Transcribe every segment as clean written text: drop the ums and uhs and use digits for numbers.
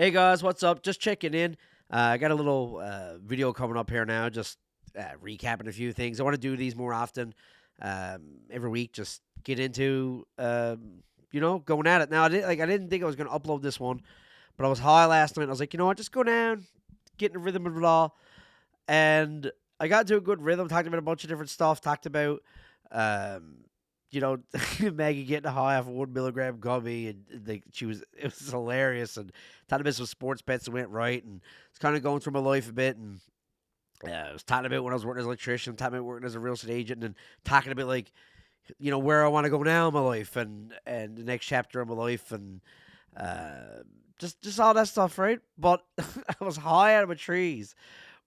Hey guys, what's up? Just checking in. I got a little video coming up here now, just recapping a few things. I want to do these more often, every week. Just get into, going at it. Now, I didn't think I was going to upload this one, but I was high last night. I was like, you know what? Just go down, get in the rhythm of it all, and I got into a good rhythm. Talked about a bunch of different stuff. Talked about, um, you know, Maggie getting high off a 1 milligram gummy, and like it was hilarious. And talking about some sports bets that went right, and it's kind of going through my life a bit. And I was talking about when I was working as an electrician, talking about working as a real estate agent, and talking about like, where I want to go now in my life, and the next chapter of my life, and uh, just all that stuff, right? But I was high out of my trees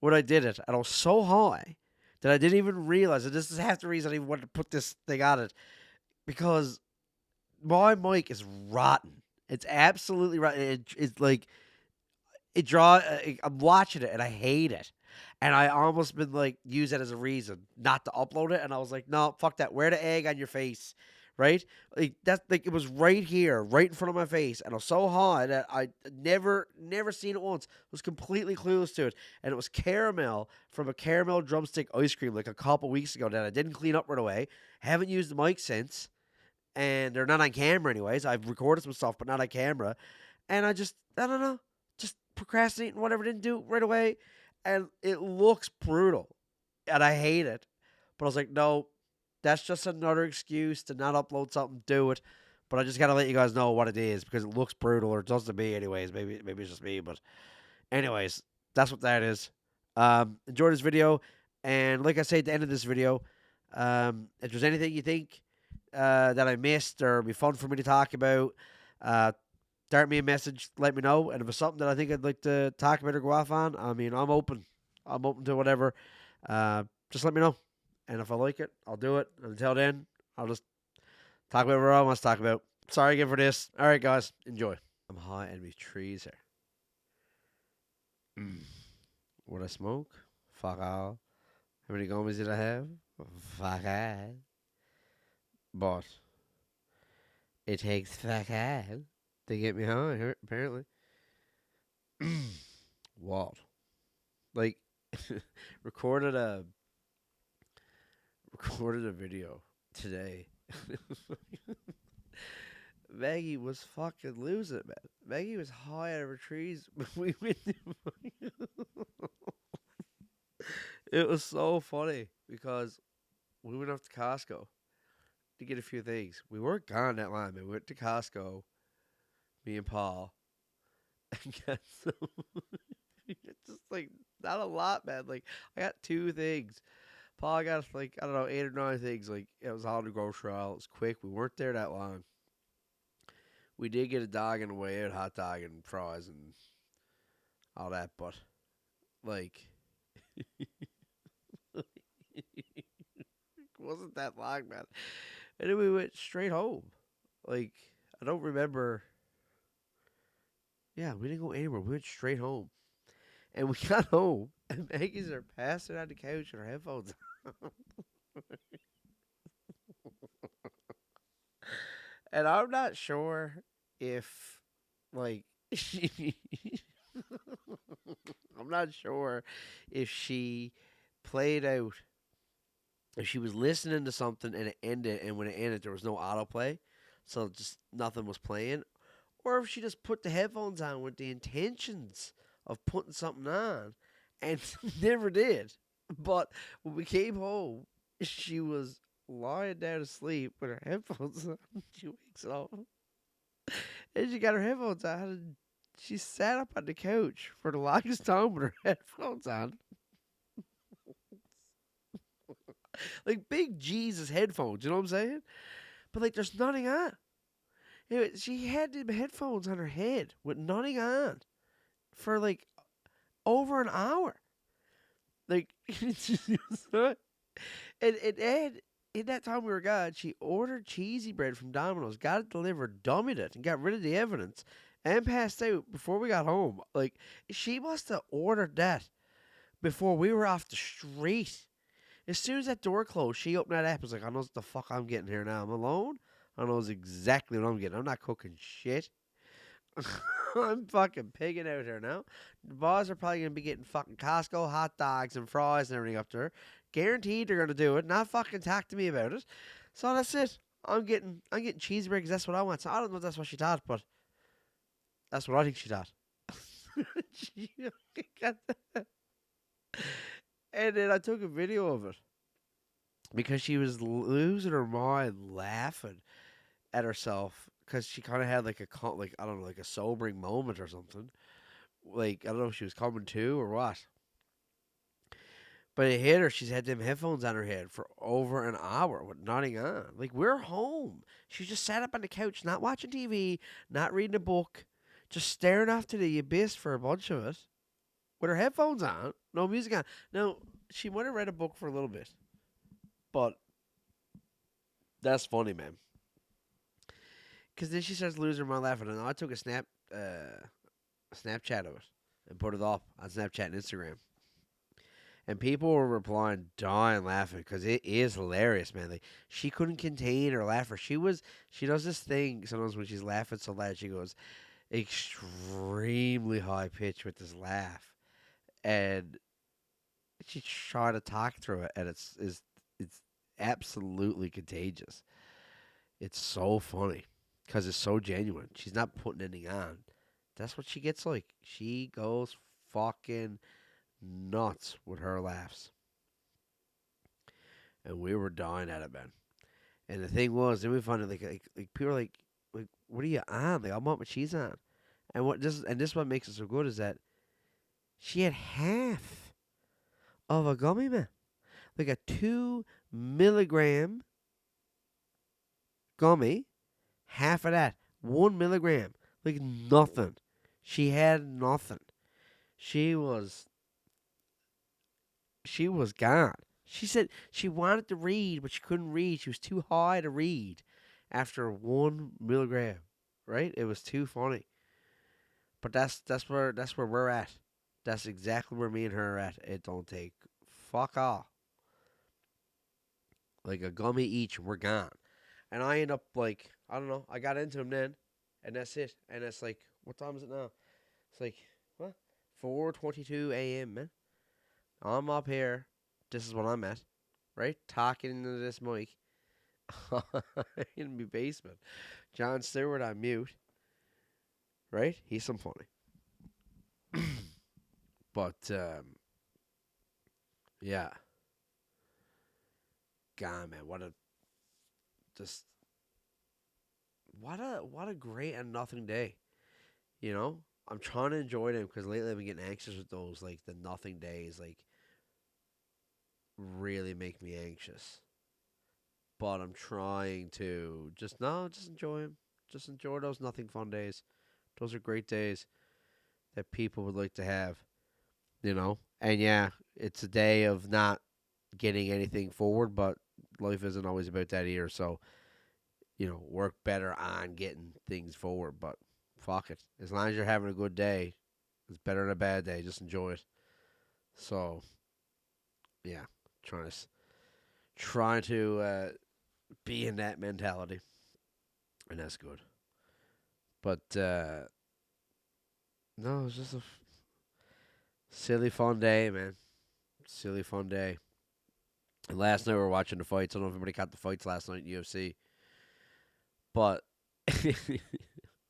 when I did it, and I was so high that I didn't even realize it. This is half the reason I even wanted to put this thing on it, because my mic is rotten. It's absolutely rotten. It's like I'm watching it and I hate it, and I almost been like use it as a reason not to upload it. And I was like, no, fuck that. Wear the egg on your face, right? Like that's like it was right here, right in front of my face, and I was so high that I never seen it once. I was completely clueless to it, and it was caramel from a caramel drumstick ice cream like a couple weeks ago that I didn't clean up right away. Haven't used the mic since, and they're not on camera anyways. I've recorded some stuff, but not on camera. And I don't know, just procrastinating, whatever, didn't do it right away. And it looks brutal, and I hate it. But I was like, no, that's just another excuse to not upload something, do it. But I just got to let you guys know what it is because it looks brutal, or it does to me anyways. Maybe it's just me, but anyways, that's what that is. Enjoy this video, and like I say at the end of this video, if there's anything you think that I missed or be fun for me to talk about, uh, dart me a message, let me know. And if it's something that I think I'd like to talk about or go off on, I mean, I'm open. I'm open to whatever. Just let me know. And if I like it, I'll do it. And until then, I'll just talk about whatever I want to talk about. Sorry again for this. All right, guys, enjoy. I'm high in these trees here. What I smoke? Fuck all. How many gummies did I have? Fuck all. But it takes fuck all to get me high, apparently. What? Like, recorded a recorded a video today. Maggie was fucking losing it, man. Maggie was high out of her trees. We went. It was so funny because we went up to Costco to get a few things. We weren't gone that long, man. We went to Costco, me and Paul, and got some. It's just like not a lot, man. Like I got two things. Paul got like I don't know 8 or 9 things. Like it was all in the grocery aisle. It was quick. We weren't there that long. We did get a dog on the way out, hot dog and fries and all that, but like it wasn't that long, man. And then we went straight home. Like I don't remember. Yeah, we didn't go anywhere. We went straight home, and we got home, and Maggie's are passing on the couch with her headphones on. And I'm not sure if, like, I'm not sure if she played out, if she was listening to something and it ended, and when it ended, there was no autoplay, so just nothing was playing, or if she just put the headphones on with the intentions of putting something on and never did. But when we came home, she was lying down to sleep with her headphones on. She wakes up and she got her headphones on, and she sat up on the couch for the longest time with her headphones on. Like big Jesus headphones, you know what I'm saying? But like there's nothing on. She had the headphones on her head with nothing on for like over an hour. Like it's just, and in that time we were gone, she ordered cheesy bread from Domino's, got it delivered, dummied it, and got rid of the evidence, and passed out before we got home. Like she must have ordered that before we were off the street. As soon as that door closed, she opened that app. Was like, I know what the fuck I'm getting here now. I'm alone. I know exactly what I'm getting. I'm not cooking shit. I'm fucking pigging out here now. The boys are probably gonna be getting fucking Costco hot dogs and fries and everything up there. Guaranteed they're gonna do it. Not fucking talk to me about it. So that's it. I'm getting cheeseburgers. That's what I want. So I don't know if that's what she thought, but that's what I think she thought. She got that. And then I took a video of it because she was losing her mind laughing at herself because she kind of had like like I don't know, like a sobering moment or something. Like I don't know if she was coming to or what. But it hit her. She's had them headphones on her head for over an hour with nothing on. Like we're home. She just sat up on the couch, not watching TV, not reading a book, just staring off to the abyss for a bunch of it with her headphones on, no music on. Now she might have read a book for a little bit, but that's funny, man. Because then she starts losing her mind laughing, and I took a Snapchat of it and put it up on Snapchat and Instagram. And people were replying, dying laughing because it is hilarious, man. Like she couldn't contain her laughter. She does this thing sometimes when she's laughing so loud. She goes extremely high pitch with this laugh, and she's trying to talk through it, and it's absolutely contagious. It's so funny because it's so genuine. She's not putting anything on. That's what she gets like. She goes fucking nuts with her laughs. And we were dying at it, man. And the thing was, then we found it like people were like, what are you on? Like, I'm on my cheese on. And this what makes it so good is that she had half of a gummy, man. Like a 2 milligram gummy, half of that. 1 milligram. Like nothing. She had nothing. She was she was gone. She said she wanted to read, but she couldn't read. She was too high to read after 1 milligram. Right? It was too funny. But that's where we're at. That's exactly where me and her are at. It don't take fuck all. Like a gummy each, we're gone. And I end up like I don't know. I got into him then, and that's it. And it's like, what time is it now? It's like what? 4:22 a.m. Man. I'm up here. This is what I'm at, right? Talking into this mic in my basement. John Stewart on mute, right? He's some funny. But yeah, God, man, just what a great and nothing day. You know, I'm trying to enjoy them because lately I've been getting anxious with those like the nothing days. Like really make me anxious. But I'm trying to just no, just enjoy them. Just enjoy those nothing fun days. Those are great days that people would like to have. You know, and yeah, it's a day of not getting anything forward, but life isn't always about that either. So work better on getting things forward. But fuck it, as long as you're having a good day, it's better than a bad day. Just enjoy it. So yeah, trying to trying to be in that mentality, and that's good. But no, it's just a silly fun day, man. Silly fun day. And last night we were watching the fights. I don't know if anybody caught the fights last night in UFC, but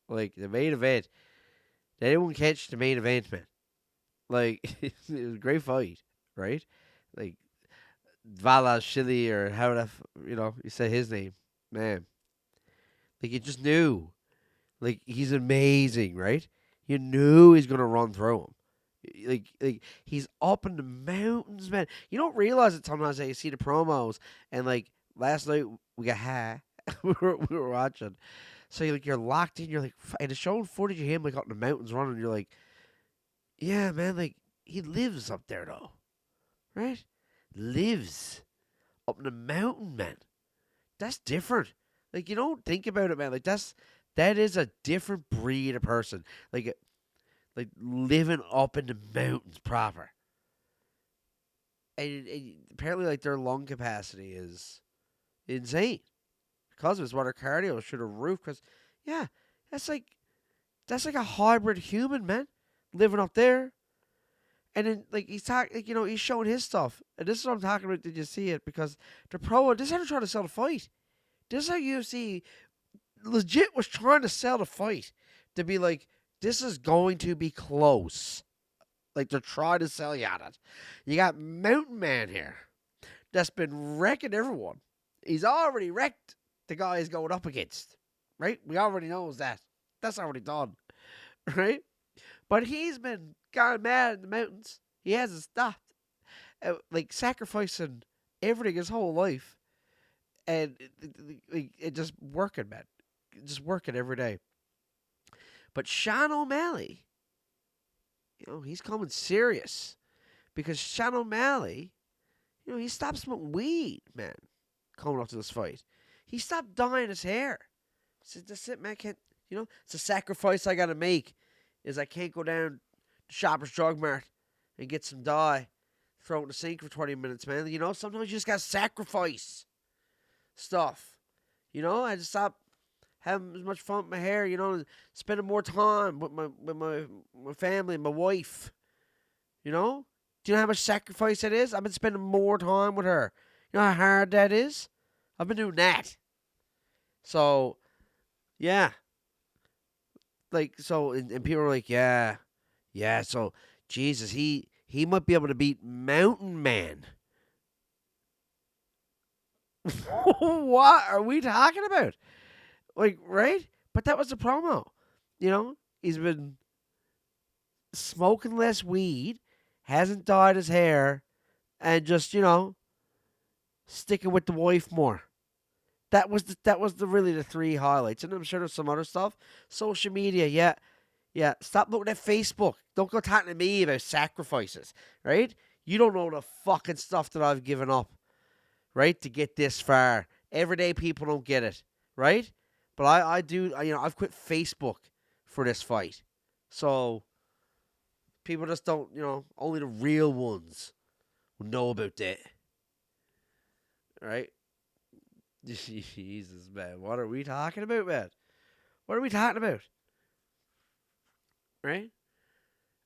like the main event, they didn't catch the main event, man. Like it was a great fight, right? Like Vala Shili or how you say his name, man. Like you just knew. Like he's amazing, right? You knew he's gonna run through him. Like he's up in the mountains, man. You don't realize it sometimes that you see the promos and like last night we got high. we were watching. So you're locked in, you're like and it's showing footage of him like up in the mountains running, you're like, yeah, man, like he lives up there though. Right? Lives up in the mountain, man. That's different. Like you don't think about it, man. Like that is a different breed of person. Like living up in the mountains proper. And apparently, like their lung capacity is insane because of his water cardio should have roof. Because yeah, that's like That's like a hybrid human, man, living up there. And then like he's talking, like, he's showing his stuff, and this is what I'm talking about. Did you see it? Because the pro, this is how they're trying to sell the fight. This is how UFC legit was trying to sell the fight to be like, this is going to be close. Like they're trying to sell you on it. You got Mountain Man here that's been wrecking everyone. He's already wrecked the guy he's going up against, right? We already knows that. That's already done, right? But he's been gone mad in the mountains. He hasn't stopped, like sacrificing everything his whole life, and it just working, man, just working every day. But Sean O'Malley, he's coming serious because Sean O'Malley, he stopped smoking weed, man, coming up to this fight. He stopped dyeing his hair. He said, "That's it, man. I can't, it's a sacrifice I got to make. Is I can't go down to Shoppers Drug Mart and get some dye, throw it in the sink for 20 minutes, man. Sometimes you just got to sacrifice stuff. I just stopped having as much fun with my hair, spending more time with my family and my wife. Do you know how much sacrifice that is? I've been spending more time with her. You know how hard that is? I've been doing that. So, yeah. Like, so, and people are like, yeah, so, Jesus, he might be able to beat Mountain Man. What are we talking about? Like, right? But that was the promo. He's been smoking less weed, hasn't dyed his hair, and just, sticking with the wife more. That was really the three highlights. And I'm sure there's some other stuff. Social media, yeah. Yeah, stop looking at Facebook. Don't go talking to me about sacrifices, right? You don't know the fucking stuff that I've given up, right, to get this far. Everyday people don't get it, right? But I do, I've quit Facebook for this fight. So, people just don't, only the real ones will know about that, right? Jesus, man. What are we talking about, man? What are we talking about? Right?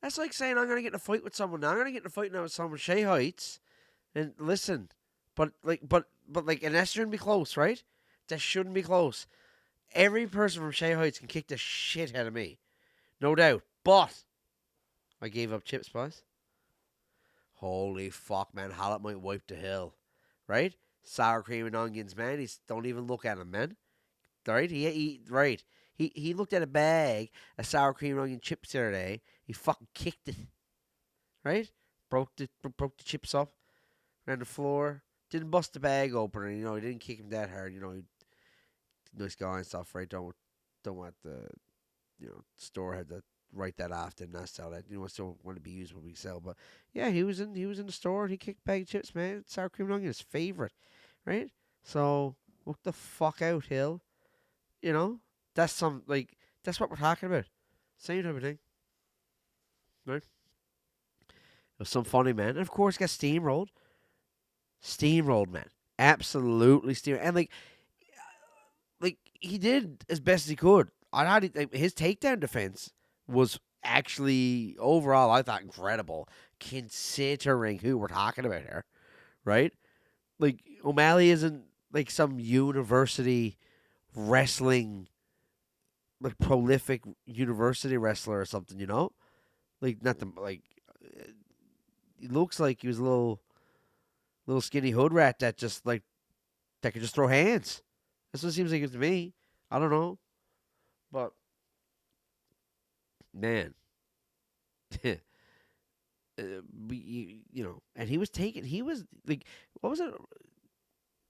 That's like saying I'm going to get in a fight with someone now. I'm going to get in a fight now with someone Shay Heights. And listen, but and that shouldn't be close, right? That shouldn't be close. Every person from Shay Heights can kick the shit out of me. No doubt. But I gave up Chip Spice. Holy fuck, man. Hollett might wipe the hill. Right? Sour cream and onions, man. Don't even look at him, man. Right? He looked at a bag of sour cream and onion chips the other day. He fucking kicked it. Right? Broke the chips up. Around the floor. Didn't bust the bag open. He didn't kick him that hard. He nice guy and stuff, right? Don't want the store had to write that off, did not sell that. Still want to be used when we sell. But yeah, he was in the store and he kicked a bag of chips, man. Sour cream and onion, his favorite, right? So look the fuck out, Hill. That's that's what we're talking about. Same type of thing, right? It was some funny, man. And of course, got steamrolled. Steamrolled, man. Absolutely steamrolled. And like he did as best as he could. His takedown defense was actually overall, I thought, incredible, considering who we're talking about here, right? Like O'Malley isn't like some university wrestling, like prolific university wrestler or something, Like not the like. He looks like he was a little skinny hood rat that just that could just throw hands. That's what it seems like it to me. I don't know, but man, and he was taking. He was like, what was it?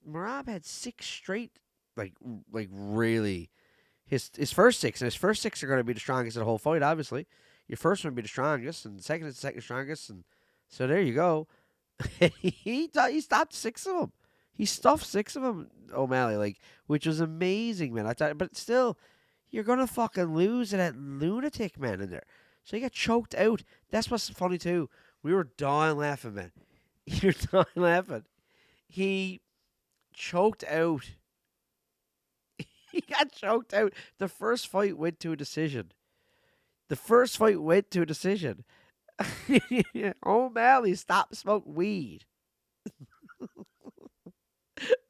Marab had 6 straight, like really, his first 6, and his first 6 are going to be the strongest of the whole fight. Obviously, your first one would be the strongest, and the second is the second strongest, and so there you go. he stopped 6 of them. He stuffed 6 of them, O'Malley, which was amazing, man. I thought, but still, you're gonna fucking lose to that lunatic, man, in there. So he got choked out. That's what's funny too. We were dying laughing, man. You're dying laughing. He choked out. He got choked out. The first fight went to a decision. The first fight went to a decision. O'Malley stopped smoking weed.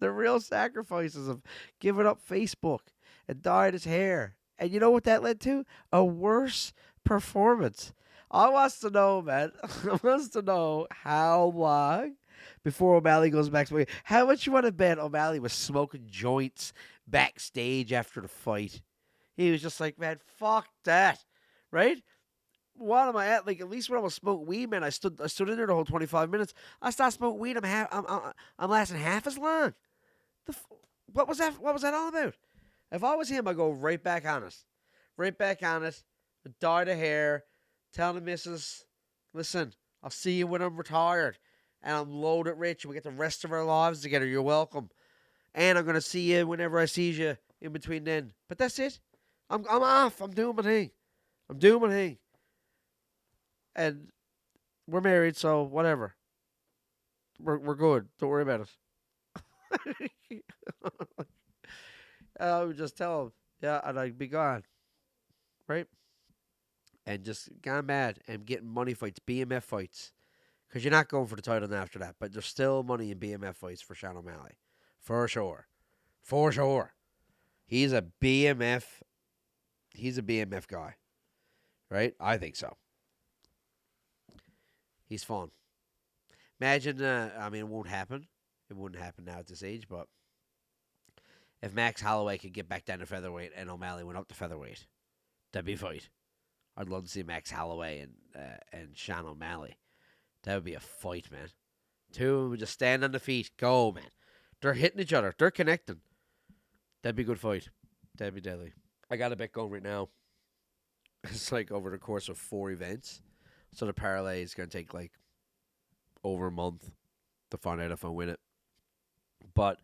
The real sacrifices of giving up Facebook and dyed his hair. And you know what that led to? A worse performance. I wants to know, man. I wants to know how long before O'Malley goes back to smoking. How much you want to bet O'Malley was smoking joints backstage after the fight? He was just like, man, fuck that, right? What am I at? Like, at least when I was smoking weed, man, I stood in there the whole 25 minutes. I stopped smoking weed. I'm lasting half as long. The f- what was that? What was that all about? If I was him, I'd go right back on it, right back on it. Dye the hair, tell the missus, listen, I'll see you when I'm retired, and I'm loaded rich, and we get the rest of our lives together. You're welcome, and I'm gonna see you whenever I see you in between then. But that's it. I'm off. I'm doing my thing. I'm doing my thing, and we're married, so whatever. We're good. Don't worry about it. I would just tell him, yeah, and I'd be gone, right? And just gone mad and getting money fights, BMF fights. Because you're not going for the title after that, but there's still money in BMF fights for Sean O'Malley. For sure. For sure. He's a BMF. He's a BMF guy, right? I think so. He's fun. Imagine, I mean, it won't happen. It wouldn't happen now at this age, but if Max Holloway could get back down to featherweight and O'Malley went up to featherweight, that'd be a fight. I'd love to see Max Holloway and Sean O'Malley. That would be a fight, man. Two of them would just stand on the feet, go, man. They're hitting each other. They're connecting. That'd be a good fight. That'd be deadly. I got a bet going right now. It's like over the course of 4 events. So the parlay is going to take like over a month to find out if I win it. But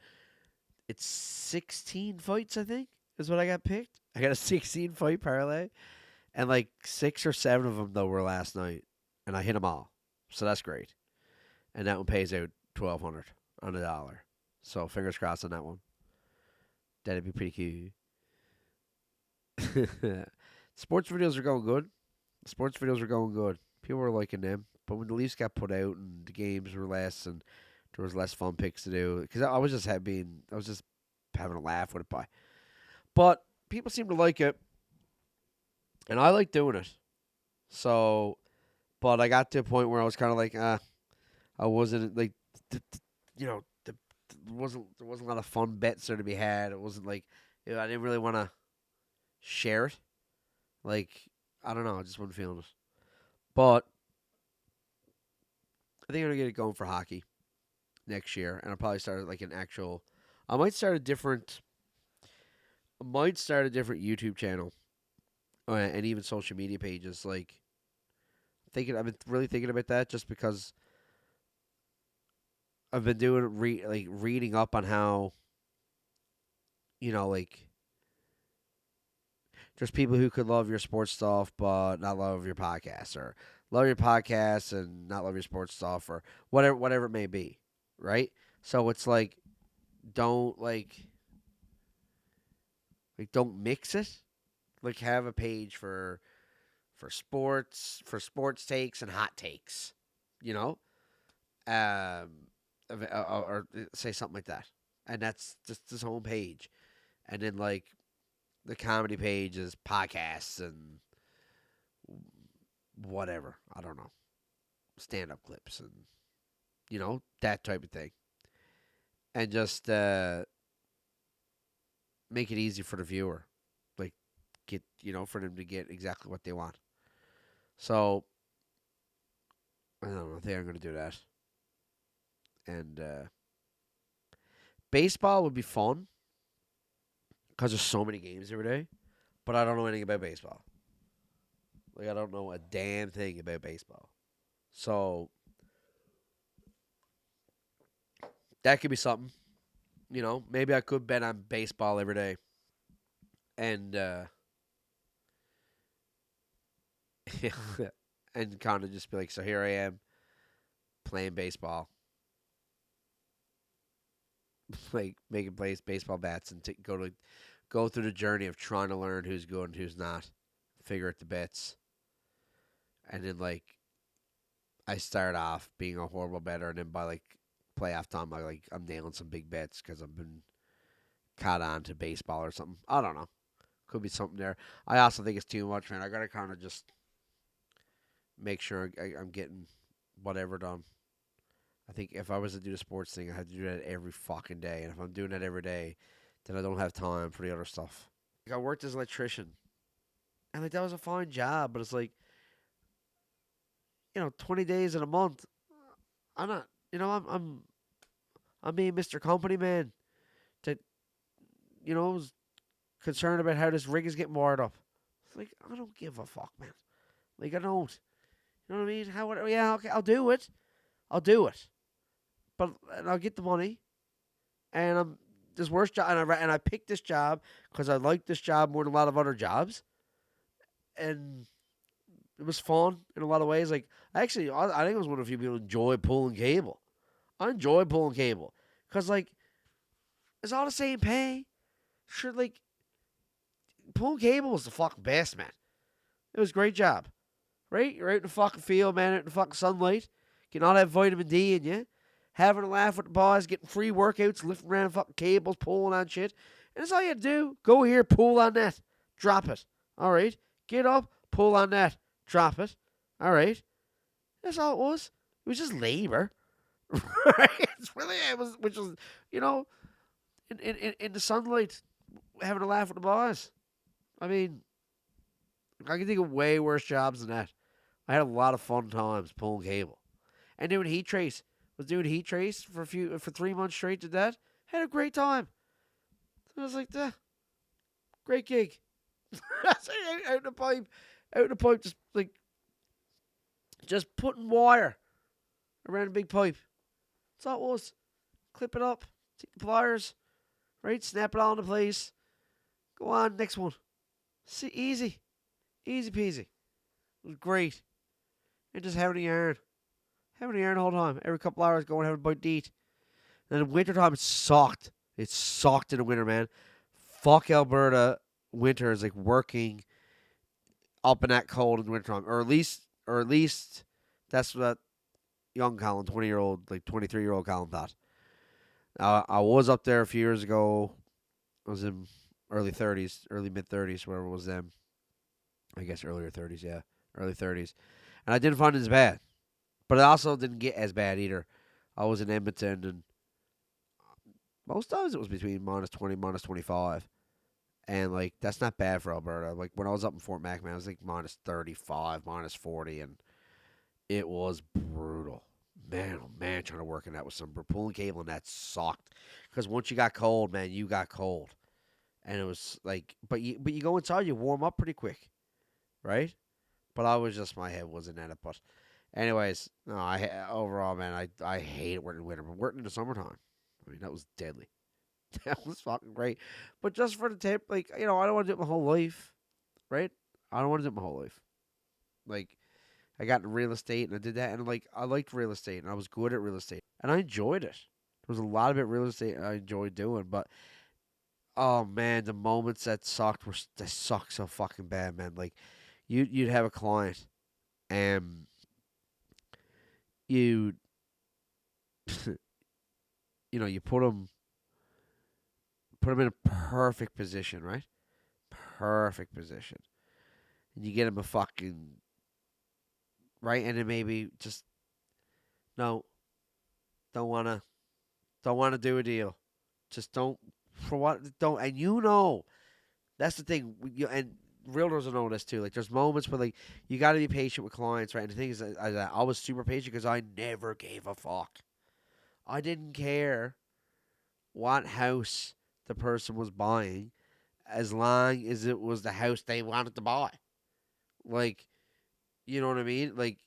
it's 16 fights, I think, is what I got picked. I got a 16 fight parlay. And like 6 or 7 of them, though, were last night. And I hit them all. So that's great. And that one pays out 1,200 on a dollar. So fingers crossed on that one. That'd be pretty cool. Sports videos are going good. Sports videos are going good. People were liking them. But when the Leafs got put out and the games were less and there was less fun picks to do, because I was just having a laugh with it. But people seem to like it, and I like doing it. So, but I got to a point where I was kind of like, I wasn't like, you know, there wasn't a lot of fun bets there to be had. It wasn't like, I didn't really want to share it. Like, I don't know, I just wasn't feeling it. But I think I'm gonna get it going for hockey next year, and I'll probably start like an actual. I might start a different. I might start a different YouTube channel, and even social media pages. Like, I've been really thinking about that, just because I've been doing reading up on how, like there's people who could love your sports stuff but not love your podcast, or love your podcast and not love your sports stuff, or whatever it may be, right? So it's like, don't don't mix it. Like, have a page for sports takes and hot takes, you know, or say something like that, and that's just this home page, and then like the comedy page is podcasts and whatever. I don't know, stand up clips and that type of thing, and just make it easy for the viewer, like get for them to get exactly what they want. So I don't know. I think I'm gonna do that, and baseball would be fun because there's so many games every day. But I don't know anything about baseball. Like, I don't know a damn thing about baseball. So that could be something. Maybe I could bet on baseball every day, and and kind of just be like, so here I am playing baseball, like making plays baseball bats, and go through the journey of trying to learn who's good and who's not, figure out the bets. And then like I start off being a horrible bettor, and then by like playoff time, I'm nailing some big bets because I've been caught on to baseball or something. I don't know. Could be something there. I also think it's too much, man. I gotta kind of just make sure I'm getting whatever done. I think if I was to do the sports thing, I had to do that every fucking day. And if I'm doing that every day, then I don't have time for the other stuff. Like I worked as an electrician, and like that was a fine job, but it's like 20 days in a month. I'm not, I'm being Mr. Company Man that was concerned about how this rig is getting wired up. It's like I don't give a fuck, man. Like I don't. You know what I mean? Yeah, okay, I'll do it. I'll do it. But and I'll get the money. And I'm this worst job, and I picked this job because I like this job more than a lot of other jobs, and it was fun in a lot of ways. Like actually, I think I was one of the few people who enjoy pulling cable. I enjoy pulling cable because like it's all the same pay. Sure, like pulling cable was the fucking best, man. It was a great job, right? You're out in the fucking field, man, out in the fucking sunlight, getting all that vitamin D in you, having a laugh with the boys, getting free workouts, lifting around fucking cables, pulling on shit. And that's all you do. Go here, pull on that, drop it. All right. Get up, pull on that, drop it. All right. That's all it was. It was just labor. Right? It was, which was, you know, in the sunlight, having a laugh with the boys. I mean, I can think of way worse jobs than that. I had a lot of fun times pulling cable. And doing heat trace. Was doing heat trace for 3 months straight. Did that. Had a great time. I was like, great gig. out in the pipe, just putting wire around a big pipe. That's all it was. Clip it up, take the pliers, right? Snap it all into place. Go on, next one. See, easy peasy. It was great. And just having a yarn. Having a yarn the whole time. Every couple hours going having a bite to eat. And in winter time, it sucked. It sucked in the winter, man. Fuck Alberta. Winter is like working up in that cold in the winter time. Or at least that's what young Colin, 20-year-old, like 23-year-old Colin thought. I was up there a few years ago. I was in early 30s, early mid 30s, whatever it was then. I guess earlier 30s, yeah. Early 30s. And I didn't find it as bad. But it also didn't get as bad either. I was in Edmonton, and most times it was between minus 20, minus 25. And, like, that's not bad for Alberta. Like, when I was up in Fort Mac, man, I was, like, minus 35, minus 40, and it was brutal. Man, oh, man, trying to work in that with some pulling cable, and that sucked. Because once you got cold, man, you got cold. And it was, like, but you go inside, you warm up pretty quick, right? But my head wasn't at it. But, anyways, no, overall, man, I hate working in winter, but working in the summertime, I mean, that was deadly. That was fucking great. But just for the tip, like, I don't want to do it my whole life, right? I don't want to do it my whole life. Like, I got into real estate and I did that, and like, I liked real estate and I was good at real estate and I enjoyed it. There was a lot of it real estate I enjoyed doing, but oh man, the moments that sucked they sucked so fucking bad, man. Like, you'd have a client and you you put them in a perfect position, right? Perfect position. And you get them a fucking right, and then maybe just no, don't wanna do a deal. Just don't for what don't and that's the thing. And realtors will know this too. Like there's moments where like you got to be patient with clients, right? And the thing is, I was super patient because I never gave a fuck. I didn't care what house the person was buying as long as it was the house they wanted to buy. Like, you know what I mean? Like,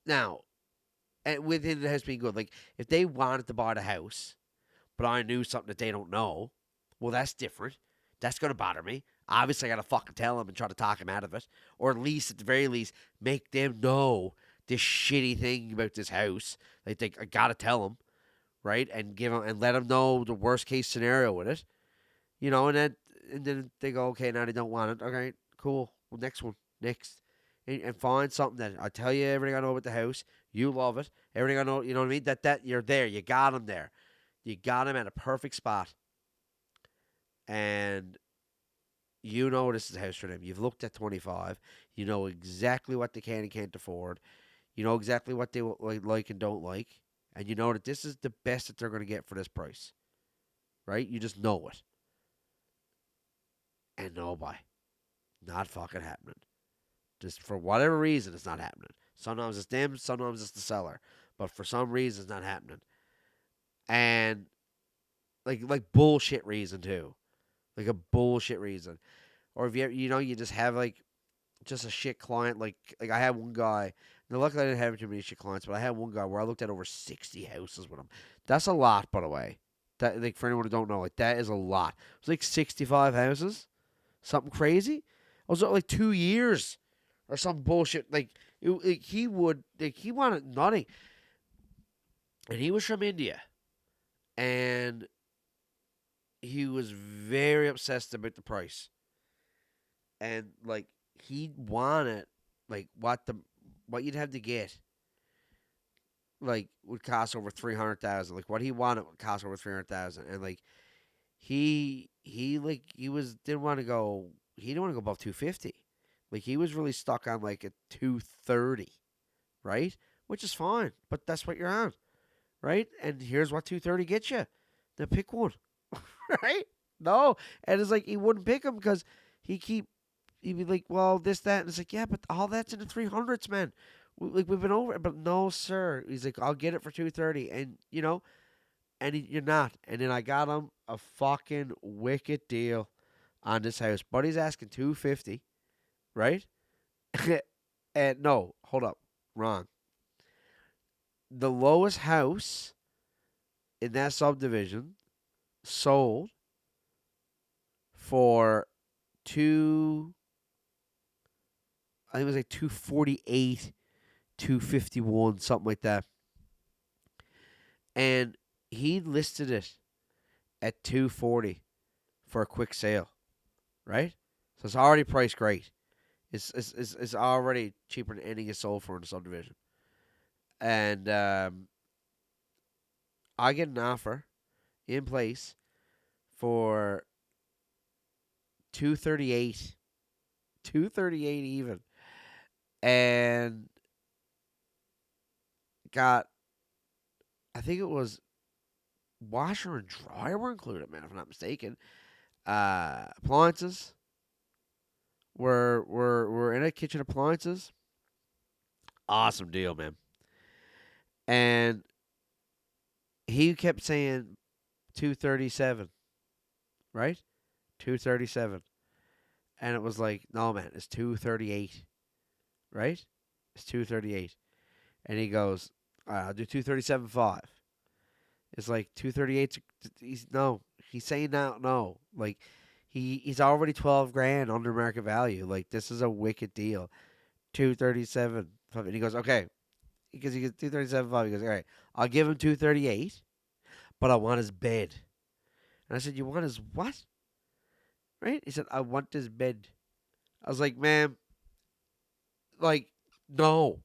now, and within the house being good, like, if they wanted to buy the house, but I knew something that they don't know, well, that's different. That's going to bother me. Obviously, I got to fucking tell them and try to talk them out of it. Or at least, at the very least, make them know this shitty thing about this house. Like, I got to tell them, right? And give them, and let them know the worst case scenario with it. And then they go, okay, now they don't want it. Okay, cool. Well, next one. Next. and find something that I tell you everything I know about the house. You love it. Everything I know, you know what I mean? That you're there. You got him there. You got him at a perfect spot. And you know this is a house for them. You've looked at 25. You know exactly what they can and can't afford. You know exactly what they like and don't like. And you know that this is the best that they're going to get for this price. Right? You just know it. And no, boy, not fucking happening. Just for whatever reason, it's not happening. Sometimes it's them, sometimes it's the seller. But for some reason, it's not happening. And like bullshit reason too. Like a bullshit reason. Or if you just have like just a shit client. Like I had one guy. Now, luckily I didn't have too many shit clients, but I had one guy where I looked at over 60 houses with him. That's a lot, by the way. That like for anyone who don't know, like that is a lot. It was like 65 houses, something crazy. I was like 2 years or some bullshit. He wanted nothing, and he was from India, and he was very obsessed about the price, and like he wanted like what you'd have to get like would cost over 300,000. Like what he wanted would cost over 300,000, and like he was didn't want to go. He didn't want to go above 250. Like he was really stuck on like a 230, right? Which is fine, but that's what you're on, right? And here's what 230 gets you. Then pick one, right? No, and it's like he wouldn't pick him because he'd be like, well, this, that, and it's like, yeah, but all that's in the 300s, man. We've been over it, but no, sir. He's like, I'll get it for 230, and you're not. And then I got him a fucking wicked deal on this house. Buddy's asking 250, right? And no, hold up, wrong. The lowest house in that subdivision sold for two. I think it was like 248, 251, something like that. And he listed it at 240 for a quick sale, right? So it's already priced great. It's already cheaper than anything it's sold for in the subdivision. And I get an offer in place for 238, 238 even, and got, I think it was washer and dryer were included, man, if I'm not mistaken. Appliances were in it, kitchen appliances. Awesome deal, man. And he kept saying 237, right? 237. And it was like, no, man, it's 238, right? It's 238. And he goes, all right, I'll do 237.5. It's like 238. He's saying now, no. Like, he's already 12 grand under market value. Like, this is a wicked deal. 237. And he goes, okay. Because he gets 237.5. He goes, all right, I'll give him 238, but I want his bed. And I said, you want his what? Right? He said, I want his bed. I was like, man, like, no.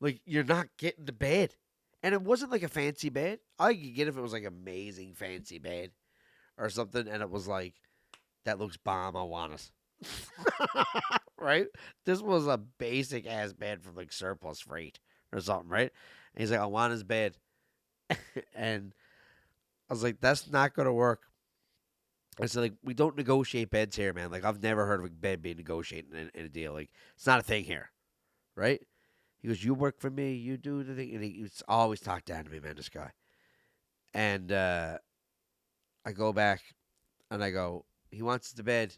Like, you're not getting the bed. And it wasn't like a fancy bed. I could get if it was like amazing fancy bed or something, and it was like, that looks bomb, I want it. Right? This was a basic ass bed from like surplus freight or something, right? And he's like, I want his bed. And I was like, that's not gonna work. I said, like, we don't negotiate beds here, man. Like, I've never heard of a bed being negotiated in a deal. Like, it's not a thing here, right? He goes, you work for me, you do the thing. And he's always talked down to me, man, this guy. And I go back and I go, he wants the bed,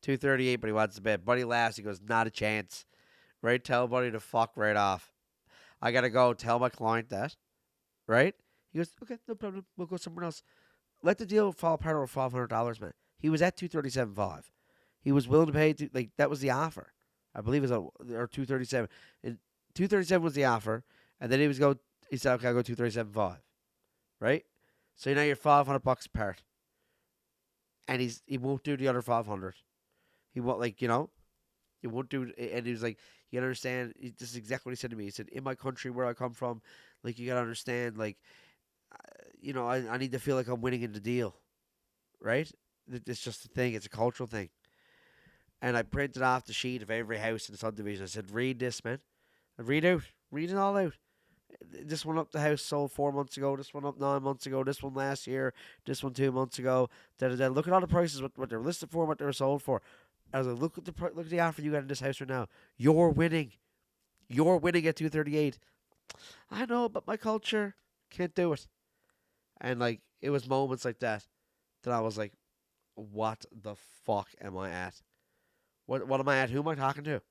238, but he wants the bed. Buddy laughs. He goes, not a chance. Right? Tell Buddy to fuck right off. I got to go tell my client that. Right? He goes, okay, no problem. We'll go somewhere else. Let the deal fall apart over $500, man. He was at 237.5. He was willing to pay, like, that was the offer. I believe it was, or 237. And 237 was the offer. And then he said, okay, I'll go 237.5. Right? So now you're $500 apart. And he won't do the other 500. He won't, like, he won't do, and he was like, You gotta understand. This is exactly what he said to me. He said, "In my country, where I come from, like you gotta understand, like, I need to feel like I'm winning in the deal, right? It's just a thing. It's a cultural thing." And I printed off the sheet of every house in the subdivision. I said, "Read this, man. Read it all out. This one up the house sold 4 months ago. This one up 9 months ago. This one last year. This one 2 months ago. Da da da. Look at all the prices. What they're listed for. What they were sold for." I was like, look at the offer you got in this house right now. You're winning. You're winning at 238. I know, but my culture can't do it. And like it was moments like that I was like, what the fuck am I at? What am I at? Who am I talking to?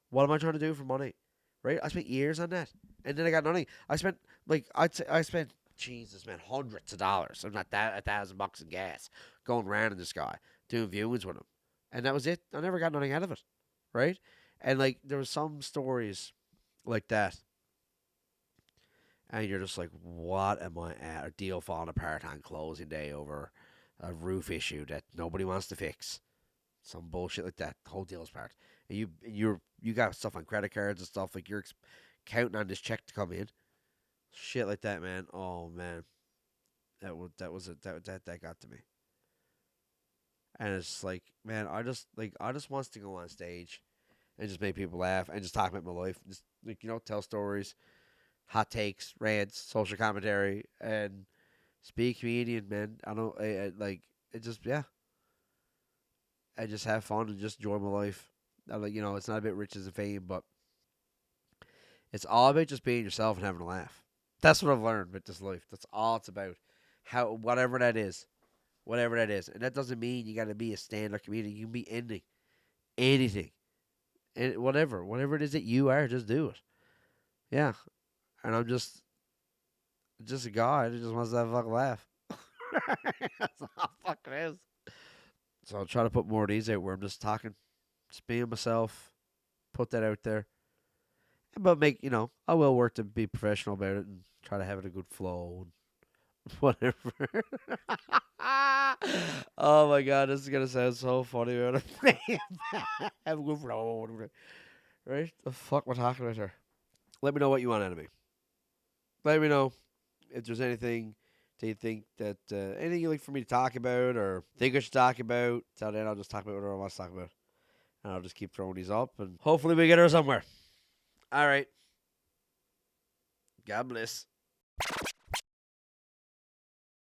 What am I trying to do for money? Right? I spent years on that, and then I got nothing. I spent like I spent Jesus man hundreds of dollars. I'm not that $1,000 in gas going around in this guy doing viewings with him, and that was it. I never got nothing out of it, right? And like there was some stories like that, and you're just like, what am I at? A deal falling apart on closing day over a roof issue that nobody wants to fix. Some bullshit like that. The whole deal's apart. And you got stuff on credit cards and stuff like you're counting on this check to come in. Shit like that, man. Oh man, that got to me. And it's like, man, I just wants to go on stage and just make people laugh and just talk about my life. Just like tell stories, hot takes, rants, social commentary, and speak comedian, man. I don't I like it. Just yeah, I just have fun and just enjoy my life. I like it's not about riches and fame, but it's all about just being yourself and having a laugh. That's what I've learned with this life. That's all it's about. How whatever that is, and that doesn't mean you got to be a stand-up comedian. You can be anything, and whatever it is that you are, just do it. Yeah, and I'm just a guy that just wants to have a fucking laugh. That's all fucking is. So I'll try to put more of these out where I'm just talking, just being myself, put that out there. But I will work to be professional about it and try to have it a good flow and whatever. Oh my god, this is gonna sound so funny about it. Have a good flow, right? The fuck we're talking about here. Let me know what you want out of me. Let me know if there's anything that you think that anything you like for me to talk about or think I should talk about. Till then, I'll just talk about whatever I want to talk about, and I'll just keep throwing these up, and hopefully we get her somewhere. All right. God bless.